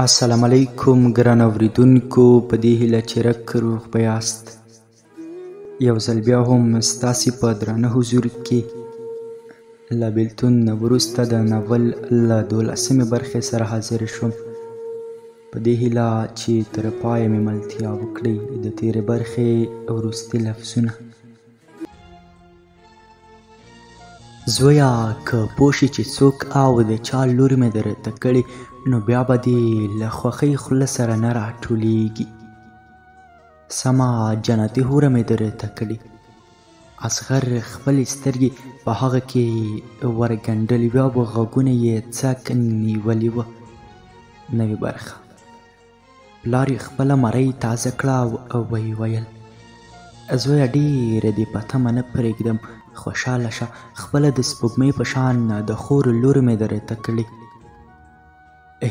السلام علیکم ګران اوریدونکو، په دې هیله چې رک روغ به یاست. یو ځل بیا هم ستاسې په درانه حضور کې له بېلتون نه وروسته د ناول له 12مې برخې سره حاضر شوم، په دې هیله چې تر پایه مې ملتیا وکړئ. د تېرې برخې وروستي لفظونه: زویه، که پوه شې چې څوک او د چا لور مې درته کړې، نو بیا به دې له خوښۍ خوله سره نه راټولېږي. سمه جنتي حوره مې درته کړې. اصغر خپلې سترګې په هغه کې ورګنډلې وې او غوږونه یې څک نیولي وه. نوې برخه: پلار یې خپله مرۍ تازه کړه او ویې ویل: زویه، ډېره دې په تمه نه پرېږدم، خوشحاله شه، خپله د سپوږمۍ په شان د خور لور مې درته کړې.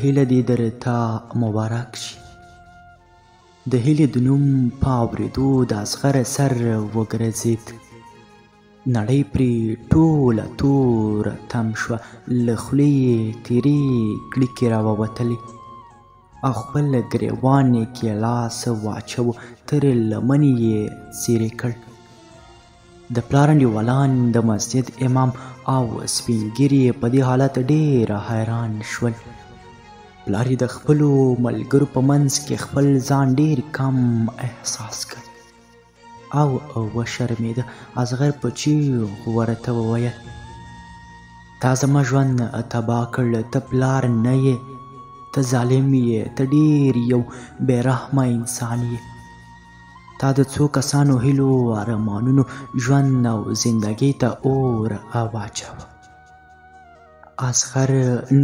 هیله دې درته مبارک شي. د هیلې د نوم په اورېدو د اصغر سر وګرځېد. نړۍ پرې ټوله توره تم شوه، له خولې یې تېرې کړکې راووتلې او خپل ګریوان یې کې لاس واچوه، تر لمنې یې څیرې کړ. د پلار انډیوالان، د مسجد امام او سپین ږیري په دې حالت ډېره حیران شول. پلار یې د خپلو ملګرو په منځ کې خپل ځان ډېر کم احساس کړ او وشرمېده. اصغر په چیغو ورته وویل: تا زما ژوند تباه کړ، ته پلار نه یې، ته ظالم یې، ته ډېر یو بې رحمه انسان یې. تا د څو کسانو هیلو، ارمانونو، ژوند او زندګۍ ته اور واچوه. اصغر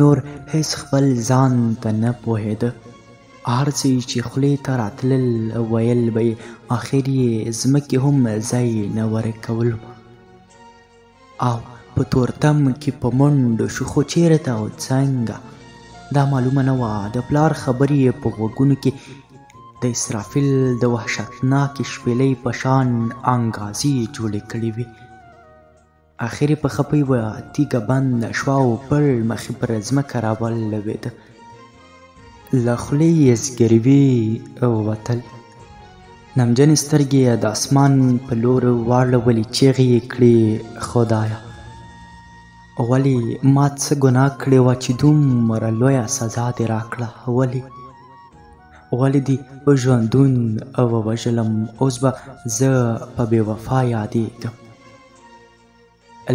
نور هیڅ خپل ځان ته نه پوهېده. هر څه چې خولې ته راتلل ویل به یې، آخر یې ځمکې هم ځای نه ورکولو او په تورتم کې په منډو شو. خو چېرته او څنګه دا معلومه نه وه. د پلار خبرې یې په غوږونو کې د اسرافیل د وحشتناکې شپېلۍ په شان انګازې جوړې کړې وې. آخر یې په خپۍ تیږه بنده شوه او پر مخې پر ځمکه راولوېده. له خولې یې زګیروي ووتل. نمجنې سترګې یې د اسمان په لور واړولې، چیغې یې کړې: خدایه، ولې ما څه ګناه کړې وه چې دومره لویه سزا دې راکړه؟ ولې دې ژوندون ووژلم؟ اوس به زه په بې وفا یادېږم.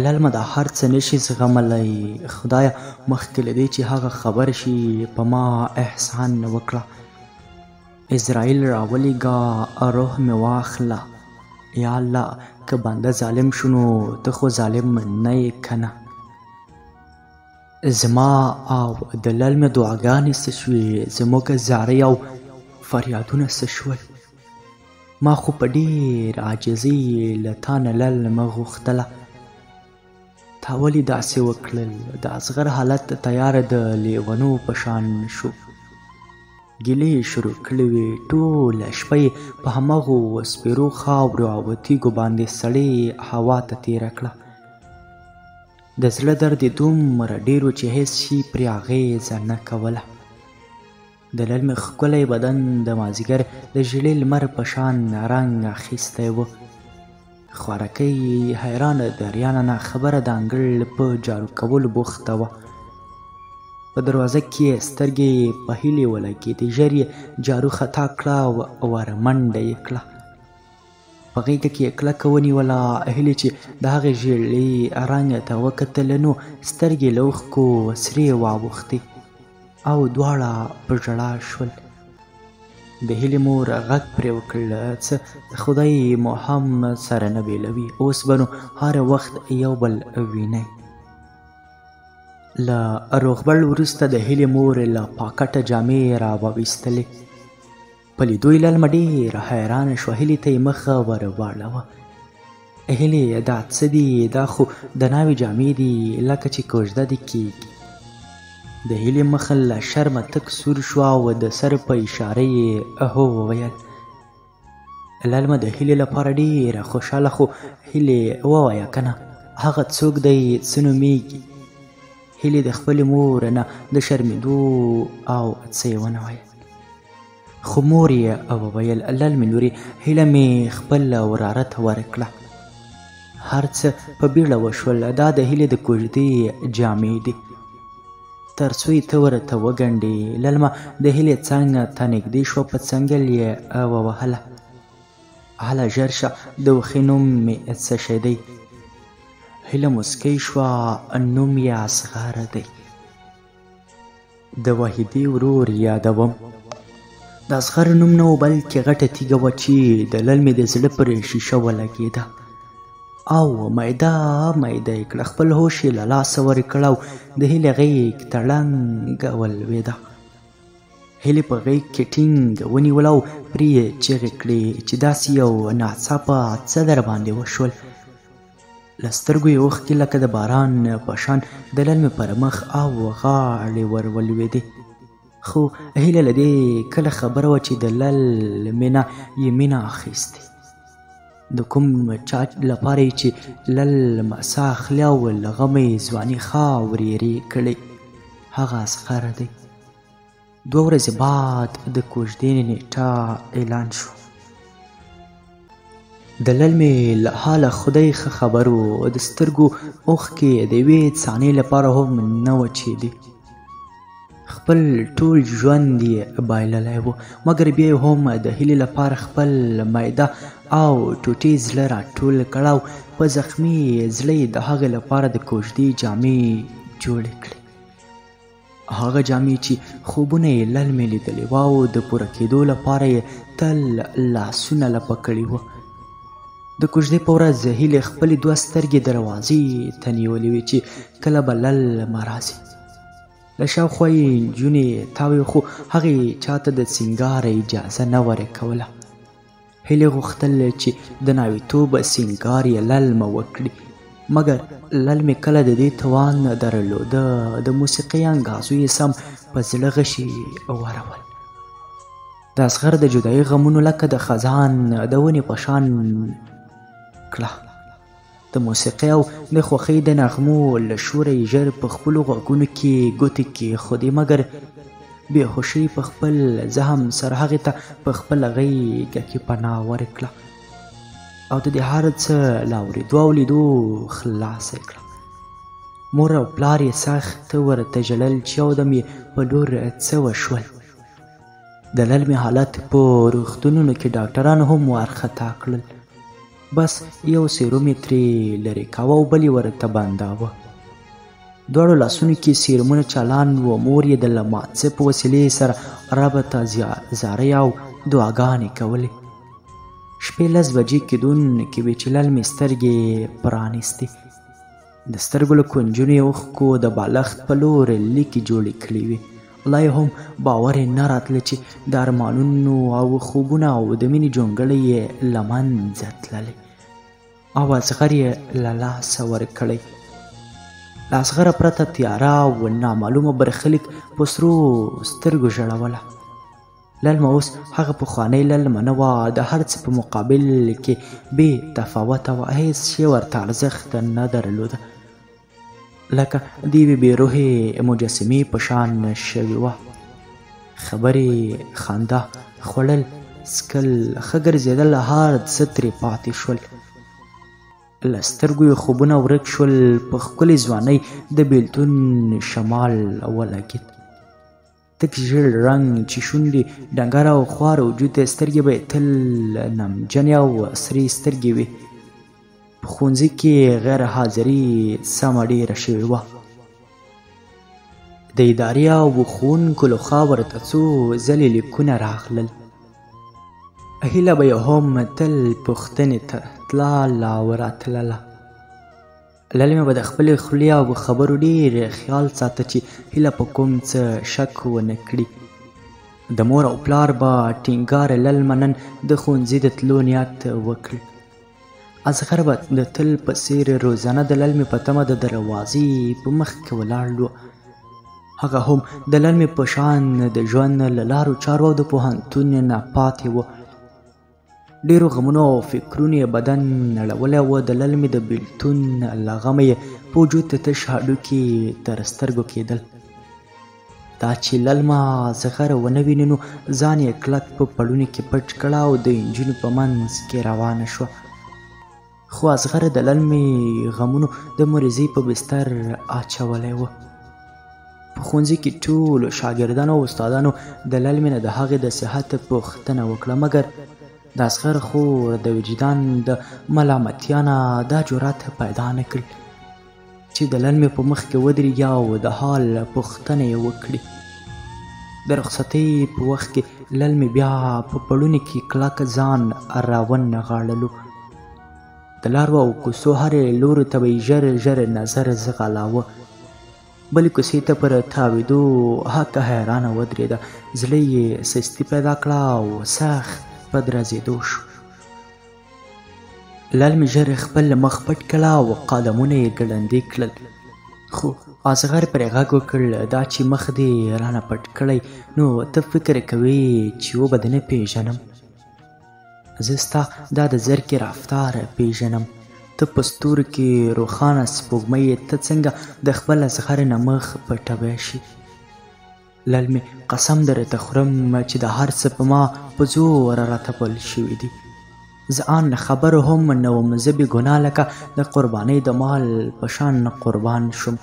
للمه دا هر څه نشي زغملی. خدایه، مخکې له دې چې هغه خبر شي، په ما احسان وکړه. اسرائیل راولېږه، روح مې واخله. یا الله، که بنده ظالم شو نو ته خو ظالم نه یې که نه؟ زما او د للمې دعاګانې څه شوې؟ زموږ زارۍ او فریادونه څه شول؟ ما خو په ډېر عاجزۍ له تا نه للمه غوښتله، تا ولې داسې وکړل؟ د اصغر حالت تیاره د لیونو په شان شو. ګیلې یې شروع کړې وې. ټوله شپه یې په همغو سپېرو خاورو او تیږو باندې سړې هوا ته تېره کړه. د زړه درد یې دومره ډېر و چې هېڅ شي پرې اغېزه نه کوله. د للمې ښکلی بدن د مازدیګر د ژیړې لمر په شان رنګ اخیستی و. خوارکۍ حیرانه د اریانه نه خبره د انګړ په جارو کولو بوخته وه. په دروازه کې یې سترګې په هیلې ولګېدې. ژر یې جارو خطا کړه او ورمنډه یې کړه. په غېږه کې یې کلکه ونیوله. هیلې چې د هغې ژیړې رنګ ته وکتل، نو سترګې له اوښکو سرې واوښتې او دواړه په ژړا شول. د هیلې مور غږ پرې وکړ: څه خدای مو هم سره نه بېلوي، اوس به نو هر وخت یو بل وینئ. له روغبړ وروسته د هیلې مور له پاکټه جامې راوویستلې. په لیدو یې للمه ډېره حیرانه شوه. هیلې ته یې مخه ور واړوه. هیلې، دا څه دي؟ دا خو د ناوې جامې دي، لکه چې کوژده دې کېږي. د هیلې مخه له شرمه تک سور شوه او د سر په اشاره یې هو وویل. للمه د هیلې لپاره ډېره خوشحاله: خو هیلې ووایه که نه، هغه څوک دی؟ څه نومیږي؟ هیلې د خپلې مور نه د شرمېدو او څه یې ونه ویل. خو مور یې وویل لل مې لورې هیله مې خپل وراره ته ورکړه. هر څه په بیړه وشول. دا د هیلې د کوژدې جامې دي. تر څو یې ته ورته وګنډې. للمه د هیلې څنګ ته نږدې شوه، په څنګل یې ووهله. هله ژر شه، د وښې نوم مې څه شی دی؟ هیله مسکی شوه. نوم یې اصغر دی. د وحیدې ورور یادوم. د اصغر نوم نه و بلکې غټه تیږه وه چې د للمې د زړه پر شیشه ولګېده او میده میده یې کړه. خپل هوش یې له لاسه ورکړ او د هیلې غیږ ته ړنګه ولوېده. هیلې په غیږ کې ټینګ ونیوله او پرې یې چیغې کړې چې داسې یو ناڅاپه څه در باندې وشول. له سترګو یې اوښکې لکه د باران په شان د للمې پر مخ او غاړې ور ولوېدې. خو هیله له دې کله خبره وه چې د للمې نه یې مینه اخیستې. د کوم چا لپاره یې چې للمه ساه اخلي او له غمه یې ځواني خاورې رې کړې، هغه اصغر دی. 2 ورځې بعد د کوژدې نیټه اعلان شو. د للمې له حاله خدای ښه خبر و. د سترګو اوښکې د یوې ثانیې لپاره هم نه وچېدې. خپل ټول ژوند یې بایللی و، مګر بیا هم د هیلې لپاره خپل میده او ټوټې زړه راټول کړ او په زخمي زړه یې د هغې لپاره د کوژدې جامې جوړې کړې. هغه جامې چې خوبونه یې للمې لیدلې وه او د پوره کېدو لپاره یې تل لاسونه لپه کړي وه. د کوژدې په ورځ هیلې خپلې 2 سترګې دروازې ته نیولې وې چې کله به للمه راسي. له شاوخوا یې نجونې تاوې خو هغې چاته د سینګار اجازه نه ورکوله. هیلې غوښتل چې د ناویتوب سینګار یې للمه وکړي، مګر للمې کله د دې توان نه درلوده. د موسیقۍ انګازو یې سم په زړه غشي ورول. د اصغر د جدایي غمونو لکه د خزان د ونې په شان کړه. د موسیقۍ او د خوښۍ د نغمو له شوره یې ژر په خپلو غوږونو کې ګوتې کېښودې، مګر بېهوشۍ په خپل زخم سره هغې ته په خپله غېږه کې پناه ورکړه او د دې هر څه له اورېدو او لیدو خلاصه یې کړه. مور او پلار یې سخت ورته ژړل چې یودم یې په لور څه وشول. د للمې حالت په روغتونونو کې ډاکټرانو هم وارخطا کړل. بس یو سیروم یې ترې لرې کاوه او بل یې ورته بنداوه. 2 لاسونو کې سیرومونه چالان و. مور یې د لمانځه په وسیلې سره رب ته زارۍ او دعاګانې کولې. شپې 10 بجې کېدونکې وې چې للمې سترګې پرانیستې. د سترګو له کونجونو یې اوښکو د بالښت په لور لیکې جوړې کړې وې. لا یې هم باور یې نه راتله چې د ارمانونو او خوبونه او د مینې جونګړی یې له منځه تللی او اصغر یې له لاسه ورکړی. له اصغره پرته تیاره او نامعلومه برخلیک په سرو سترګو ژړوله. للمه اوس هغه پخوانۍ للمه نه وه. د هر څه په مقابل کې بې تفاوته وه. هېڅ شی ورته ارزښت نه درلوده، لکه د یوې بې روحې مجسمې په شان شوې وه. خبرې، خندا، خوړل، څکل، ښه ګرځېدل، هر څه ترې پاتې شول. له سترګو یې خوبونه ورک شول. په ښکلې ځوانۍ د بېلتون شمال ولګېد. تک ژېړ رنګ چې شونډې، ډنګر او خوار وجود، سترګې به یې تل نمجنې او سرې سترګې وې. په ښوونځي کې غیر حاضري سمه ډېره شوې وه. د ادارې او ښوونکو لخوا ورته څو ځلې لیکونه راغلل. هیله به یې هم تل پوښتنې ته تلاله او راتلله. للمې به د خپلې خولې او خبرو ډېر خیال ساته چې هیله په کوم څه شک ونه کړي. د مور او پلار به ټینګار للمه نن د ښوونځي د تلو نیت وکړ. اصغر به د تل په څېر روزانه د للمې په تمه د دروازې په مخ کې ولاړ و. هغه هم د للمې په شان د ژوند له لارو چارو او د پوهنتون نه پاتې و. ډېرو غمونو او فکرونو یې بدن نړولی و. د للمې د بېلتون له غمه یې په وجود ته تش هډوکي تر سترګو کېدل. دا چې للمه زغره ونه ویني نو ځان یې کلک په پړوني کې پټ کړه او د نجونو په منځ کې روانه شوه. خو اصغره د للمې غمونو د مریضۍ په بستر اچولی و. په ښوونځي کې ټولو شاګردانو او استادانو د للمې نه د هغې د صحت پوښتنه وکړه، مګر د اصغر خور د وجدان د ملامتیا نه دا جرأت پیدا نه کړ چې د للمې په مخ کې ودرېږي او د حال پوښتنه یې وکړي. د رخصتۍ په وخت کې للمې بیا په پړوني کې کلک ځان راونغاړلو. د لارو او کوڅو هرې لوري ته به یې ژر ژر نظر ځغلاوه. بلې کوڅې ته پر تاوېدو هکه حیرانه ودرېده. زړه یې سستي پیدا کړه او سخت په درزېدو شو. للمې ژر خپل مخ پټ کړه او قدمونه یې ګړندي کړل. خو اصغر پرې غږ وکړ، دا چې مخ دې رانه پټ کړی نو ته فکر کوې چې وبه دې نه پېژنم؟ زه ستا دا د زرکې رفتار پېژنم. ته په ستورو کې روښانه سپوږمۍ یې، ته څنګه د خپل اصغر نه مخ پټوی شي؟ للمې قسم درته خورم چې د هر څه په ما په زور راتپل شوي دي. زه آن خبر هم نه وم. زه بې ګناه لکه د قربانۍ د مال په شان قربان شوم.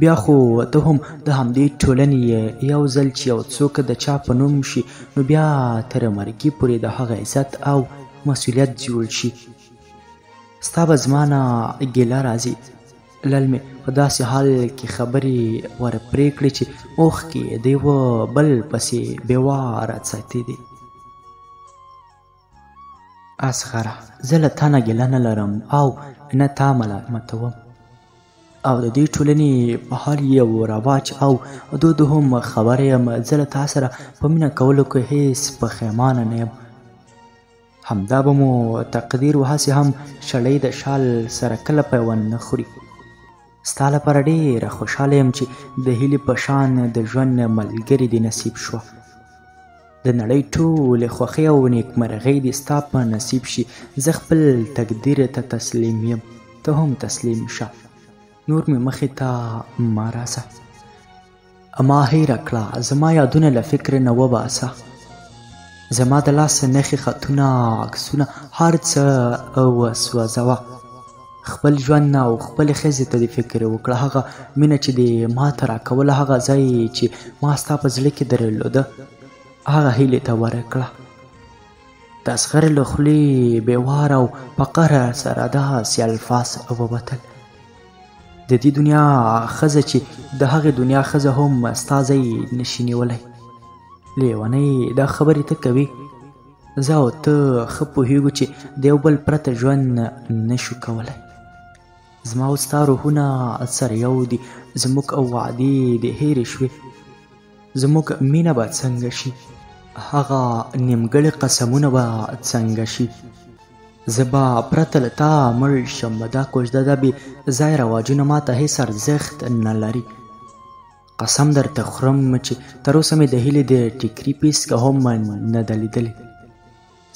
بیا خو ته هم د همدې ټولنې یو ځل چې یو څوک د چا په نوم شي نو بیا تر مرګي پورې د هغه عزت او مسؤلیت جوړ شي. ستا به زما نه ګیله راځي. للمې په داسې حال کې خبرې ور پرې کړې چې اوښکې د یوه بل پسې بېواره څاتې دي. اصغره، زه له تا نه ګیله نه لرم او نه تا ملامتوم، او د دې ټولنې په هر یو رواج او دود هم خبره یم. زه له تا سره په مینه کولو کې هیڅ پښیمانه نه یم. همدا به مو تقدیر و، هسې هم شړۍ د شال سره کله پیوند نه خوري. ستا لپاره ډېره خوشحاله یم چې د هیلې په شان د ژوند ملګري دې نصیب شوه. د نړۍ ټولې خوښۍ او نیکمرغۍ دې ستا په نصیب شي. زه خپل تقدیر ته تسلیم یم، ته هم تسلیم شه. نور مې مخې ته مه راسه. ما هیره کړه، زما یادونه له فکر نه وباسه. زما د لاس نښې، خطونه، عکسونه، هر څه وسوځوه. خپل ژوند او خپلې ښځې ته دې فکر وکړه. هغه مینه چې دې ما ته راکوله، هغه ځای چې ما ستا په زړه کې درلوده، هغه هیلې ته ورکړه. د اصغر له خولې بېواره او په قهر سره داسې الفاظ ووتل: د دې دنیا ښځه چې د هغې دنیا ښځه هم ستا ځای نشي نیولی. لیونۍ، دا خبرې ته کوي. زه او ته ښه پوهېږو چې د یو بل پرته ژوند نشو کولی. زما او ستا روحونه سره یو دي. زموږ وعدې دې هېرې شوې. زموږ مینه به څنګه شي؟ هغه نیمګړي قسمونه به څنګه شي؟ زه به پرته له تا مړ شم. دا کوژده، دا بې ځای رواجونه ما ته هېڅ ارزښت نه لري. قسم درته خورم چې تر اوسه مې د هیلې د ټیکري پیسکه هم نه ده لیدلې.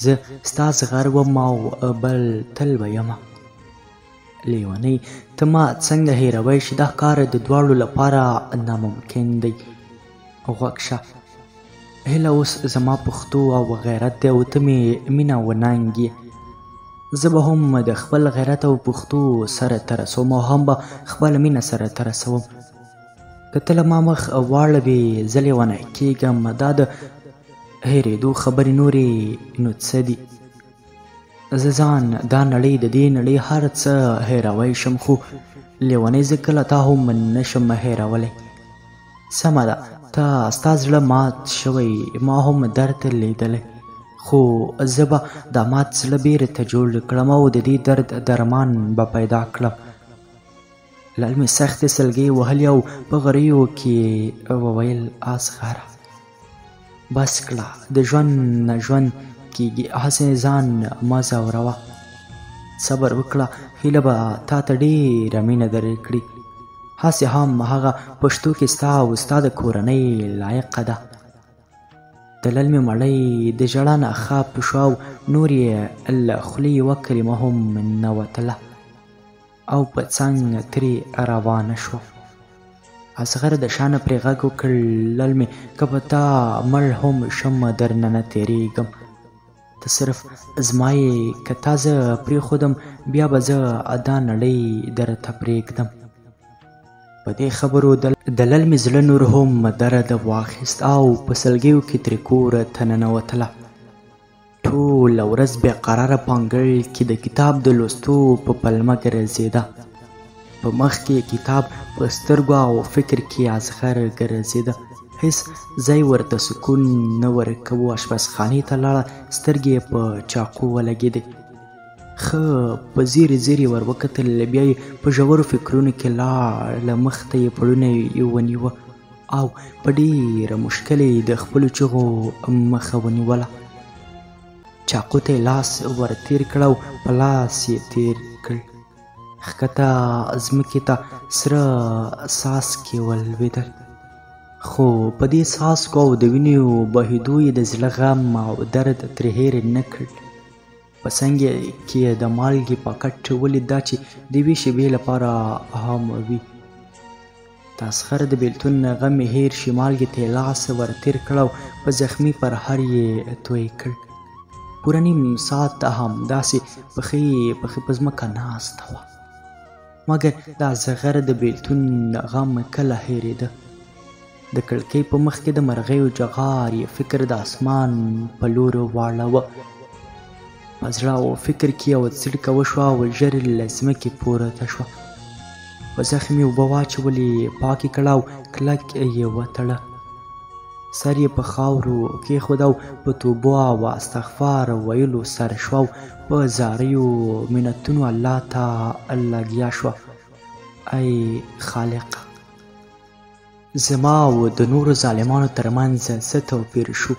زه ستا زغر وم او بل تل به یمه. لیونۍ، ته ما څنګه هېروی چې دا کار د دواړو لپاره ناممکن دی. غوږ شه، هیله اوس زما پښتو او غیرت دی او ته مې مینه و ننګ یې. زه به هم د خپل غیرت او پښتو سره ته رسوم او هم به خپله مینه سره ته رسوم. که ته له ما مخ واړوې زه لیونی کېږم. دا د هېرېدو خبرې نورې نو څه دي؟ زه ځان، دا نړۍ، د دې نړۍ هر څه هېروی شم، خو لیونی زه کله تا هم نشم هېرولی. سمه ده، ستا زړه مات شوی، ما هم درد لیدلی، خو زه به دا مات زړه بیرته جوړ کړم او د دې درد درمان به پیدا کړم. للمې سختې سلګۍ وهلې او په غریو کې وویل: اصغره، بس کړه، د ژوند نه ژوند کېږي، هسې ځان مه ځوروه. صبر وکړه، هیله به تا ته ډېره مینه درکړي. هسې هم هغه پښتو کې ستا او ستا د کورنۍ لایقه ده. د للمې مړی د ژړا نه خاپ شو او نور یې له خولې یوه کلمه هم نه وتله او په څنګ ترې روانه شوه. اصغر د شا نه پرې غږ وکړ: للمې، که په تا مړ هم شم درنه نه تېرېږم. ته صرف زما یې، که تا زه پرېښودم بیا به زه دا نړۍ درته پرېږدم. په دې خبرو د للمې زړه نور هم درد واخیست او په سلګیو کې ترې کور ته ننوتله. ټوله ورځ بې قراره په انګړ کې د کتاب د لوستو په پلمه ګرځېده. په مخ کې کتاب، په سترګو او فکر کې اصغر ګرځېده. هیڅ ځای ورته سکون نه ورکوه. اشپزخانې ته لاړه، سترګې یې په چاقو ولګېدې. ښه په ځیرې ځیرې ور وکتل، بیا یې په ژورو فکرونو کې لاړه. مخ ته یې پړونه ونیوه او په ډېره مشکل یې د خپلو چغو مخه ونیوله. چاقو ته یې لاس ور تېر کړ او په لاس یې تېر کړ. ښکته ځمکې ته سره څاڅکي ولوېدل، خو په دې څاڅکو او د وینو بهېدو یې د زړه غم او درد ترې هېر نه کړ. په څنګ کې یې د مالګې پاکټ ولید، دا چې د یوې شېبې لپاره هم وي. د اصغر د بېلتون غم یې هېر شي. مالګې ته یې لاس ور تېر کړ او په زخمي پرهر یې توی کړ. پوره نیم ساعت همداسې پښې په ځمکه ناسته وه، مګر د اصغر د بېلتون غم کله هېرېده؟ د کړکۍ په مخ کې د مرغیو جغار یې فکر د اسمان په لور واړوه. په زړه او فکر کې یوه څړیکه وشوه او ژر له ځمکې پورته شوه. په زخم یې اوبه واچولې، پاک یې کړه او کلک یې وتړه. سر یې په خاورو کېښود او په توبو او استغفار ویلو سر شوه او په زاریو منتونو الله ته لګیا شوه: ای خالقه، زما او د نورو ظالمانو ترمنځ څه توپیر شو؟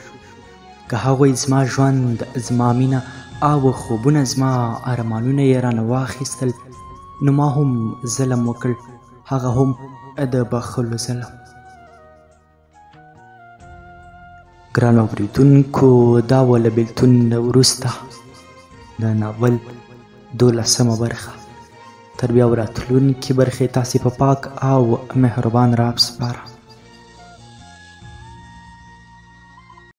که هغوی زما ژوند، زما مینه او خوبونه، زما ارمانونه یې رانه واخیستل، نو ما هم ظلم وکړ، هغه هم د بخښلو ظلم. ګرانو اورېدونکو، دا وه له بېلتون وروسته د ناول 12مه برخه. تر بیا راتلونکې برخې تاسې په پاک او مهربان رب سپارم.